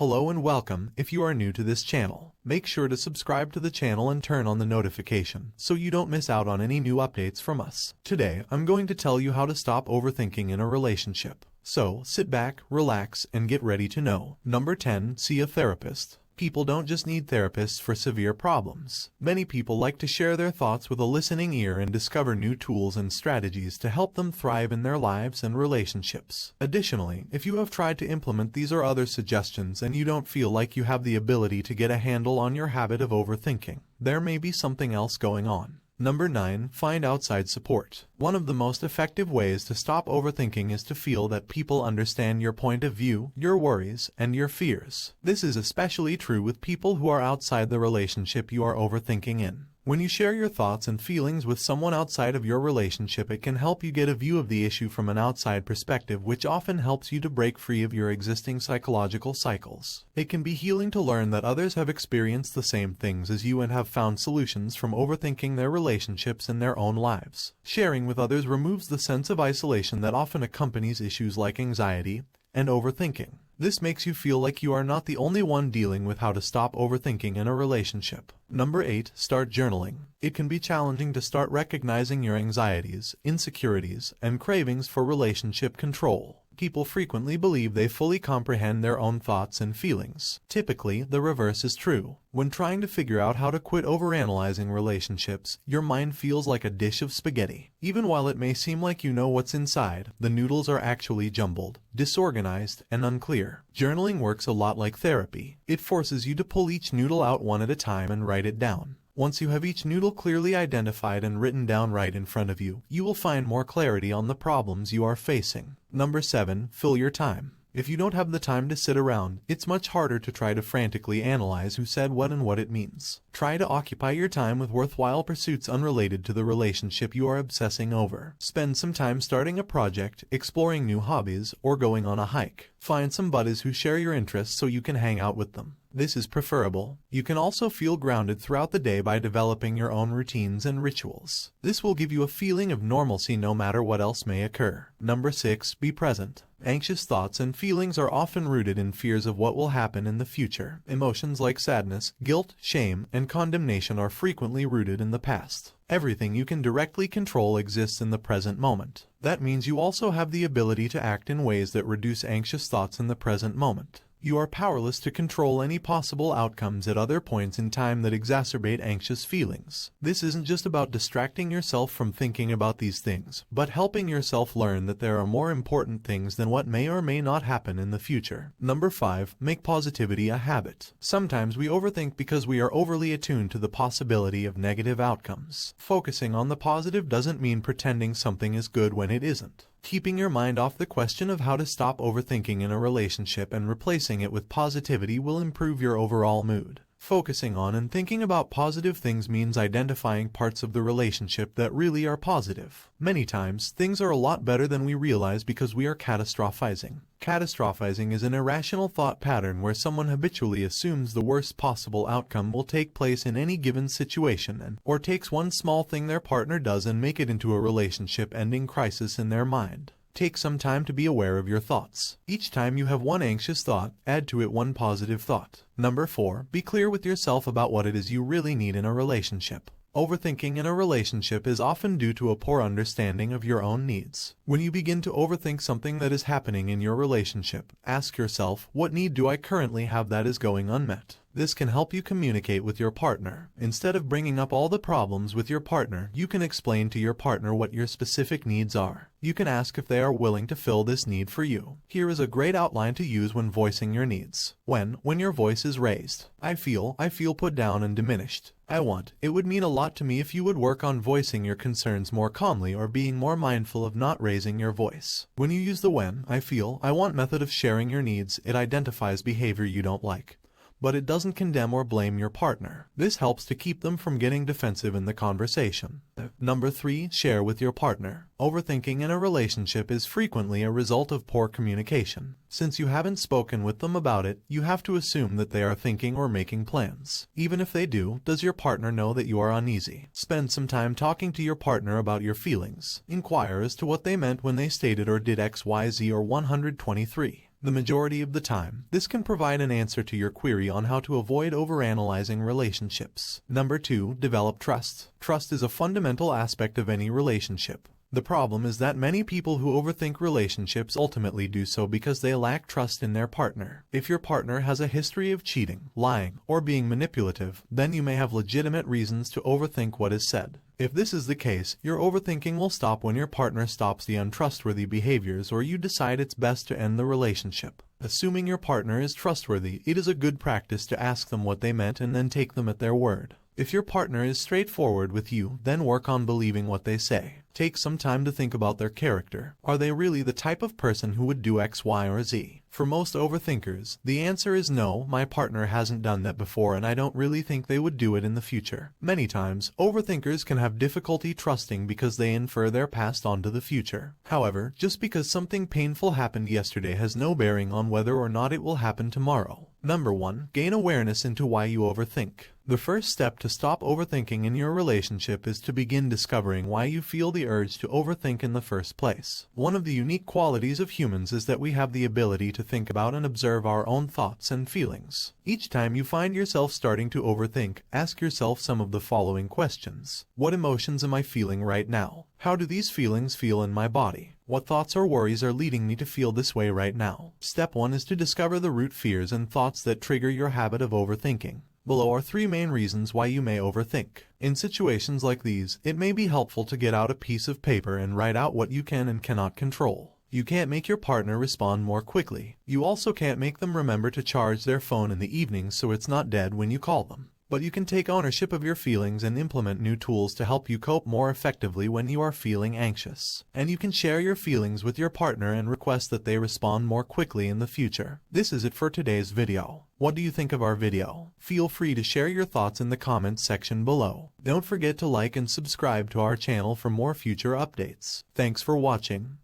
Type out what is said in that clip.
Hello and welcome. If you are new to this channel, make sure to subscribe to the channel and turn on the notification so you don't miss out on any new updates from us. Today, I'm going to tell you how to stop overthinking in a relationship. So, sit back, relax, and get ready to know. Number 10. See a therapist. People don't just need therapists for severe problems. Many people like to share their thoughts with a listening ear and discover new tools and strategies to help them thrive in their lives and relationships. Additionally, if you have tried to implement these or other suggestions and you don't feel like you have the ability to get a handle on your habit of overthinking, there may be something else going on. Number 9. Find outside support. One of the most effective ways to stop overthinking is to feel that people understand your point of view, your worries, and your fears. This is especially true with people who are outside the relationship you are overthinking in. When you share your thoughts and feelings with someone outside of your relationship, it can help you get a view of the issue from an outside perspective, which often helps you to break free of your existing psychological cycles. It can be healing to learn that others have experienced the same things as you and have found solutions from overthinking their relationships and their own lives. Sharing with others removes the sense of isolation that often accompanies issues like anxiety and overthinking. This makes you feel like you are not the only one dealing with how to stop overthinking in a relationship. Number 8. Start journaling. It can be challenging to start recognizing your anxieties, insecurities, and cravings for relationship control. People frequently believe they fully comprehend their own thoughts and feelings. Typically, the reverse is true. When trying to figure out how to quit overanalyzing relationships, your mind feels like a dish of spaghetti. Even while it may seem like you know what's inside, the noodles are actually jumbled, disorganized, and unclear. Journaling works a lot like therapy. It forces you to pull each noodle out one at a time and write it down. Once you have each noodle clearly identified and written down right in front of you, you will find more clarity on the problems you are facing. Number 7. Fill your time. If you don't have the time to sit around, it's much harder to try to frantically analyze who said what and what it means. Try to occupy your time with worthwhile pursuits unrelated to the relationship you are obsessing over. Spend some time starting a project, exploring new hobbies, or going on a hike. Find some buddies who share your interests so you can hang out with them. This is preferable. You can also feel grounded throughout the day by developing your own routines and rituals. This will give you a feeling of normalcy no matter what else may occur. Number 6. Be present. Anxious thoughts and feelings are often rooted in fears of what will happen in the future. Emotions like sadness, guilt, shame, and condemnation are frequently rooted in the past. Everything you can directly control exists in the present moment. That means you also have the ability to act in ways that reduce anxious thoughts in the present moment. You are powerless to control any possible outcomes at other points in time that exacerbate anxious feelings. This isn't just about distracting yourself from thinking about these things, but helping yourself learn that there are more important things than what may or may not happen in the future. Number 5. Make positivity a habit. Sometimes we overthink because we are overly attuned to the possibility of negative outcomes. Focusing on the positive doesn't mean pretending something is good when it isn't. Keeping your mind off the question of how to stop overthinking in a relationship and replacing it with positivity will improve your overall mood. Focusing on and thinking about positive things means identifying parts of the relationship that really are positive. Many times, things are a lot better than we realize because we are catastrophizing. Catastrophizing is an irrational thought pattern where someone habitually assumes the worst possible outcome will take place in any given situation or takes one small thing their partner does and make it into a relationship-ending crisis in their mind. Take some time to be aware of your thoughts. Each time you have one anxious thought, add to it one positive thought. Number 4. Be clear with yourself about what it is you really need in a relationship. Overthinking in a relationship is often due to a poor understanding of your own needs. When you begin to overthink something that is happening in your relationship, ask yourself, what need do I currently have that is going unmet? This can help you communicate with your partner. Instead of bringing up all the problems with your partner, you can explain to your partner what your specific needs are. You can ask if they are willing to fill this need for you. Here is a great outline to use when voicing your needs. When your voice is raised. I feel put down and diminished. I want, it would mean a lot to me if you would work on voicing your concerns more calmly or being more mindful of not raising your voice. When you use the when, I want method of sharing your needs, it identifies behavior you don't like, but it doesn't condemn or blame your partner. This helps to keep them from getting defensive in the conversation. Number 3. Share with your partner. Overthinking in a relationship is frequently a result of poor communication. Since you haven't spoken with them about it, you have to assume that they are thinking or making plans. Even if they do, does your partner know that you are uneasy? Spend some time talking to your partner about your feelings. Inquire as to what they meant when they stated or did X, Y, Z or 123. The majority of the time, this can provide an answer to your query on how to avoid overanalyzing relationships. Number 2, develop trust. Trust is a fundamental aspect of any relationship. The problem is that many people who overthink relationships ultimately do so because they lack trust in their partner. If your partner has a history of cheating, lying, or being manipulative, then you may have legitimate reasons to overthink what is said. If this is the case, your overthinking will stop when your partner stops the untrustworthy behaviors or you decide it's best to end the relationship. Assuming your partner is trustworthy, it is a good practice to ask them what they meant and then take them at their word. If your partner is straightforward with you, then work on believing what they say. Take some time to think about their character. Are they really the type of person who would do X, Y, or Z? For most overthinkers, the answer is no, my partner hasn't done that before and I don't really think they would do it in the future. Many times, overthinkers can have difficulty trusting because they infer their past onto the future. However, just because something painful happened yesterday has no bearing on whether or not it will happen tomorrow. Number 1, gain awareness into why you overthink. The first step to stop overthinking in your relationship is to begin discovering why you feel the urge to overthink in the first place. One of the unique qualities of humans is that we have the ability to think about and observe our own thoughts and feelings. Each time you find yourself starting to overthink, ask yourself some of the following questions. What emotions am I feeling right now? How do these feelings feel in my body? What thoughts or worries are leading me to feel this way right now? Step 1 is to discover the root fears and thoughts that trigger your habit of overthinking. Below are 3 main reasons why you may overthink. In situations like these, it may be helpful to get out a piece of paper and write out what you can and cannot control. You can't make your partner respond more quickly. You also can't make them remember to charge their phone in the evening so it's not dead when you call them. But you can take ownership of your feelings and implement new tools to help you cope more effectively when you are feeling anxious. And you can share your feelings with your partner and request that they respond more quickly in the future. This is it for today's video. What do you think of our video? Feel free to share your thoughts in the comments section below. Don't forget to like and subscribe to our channel for more future updates. Thanks for watching.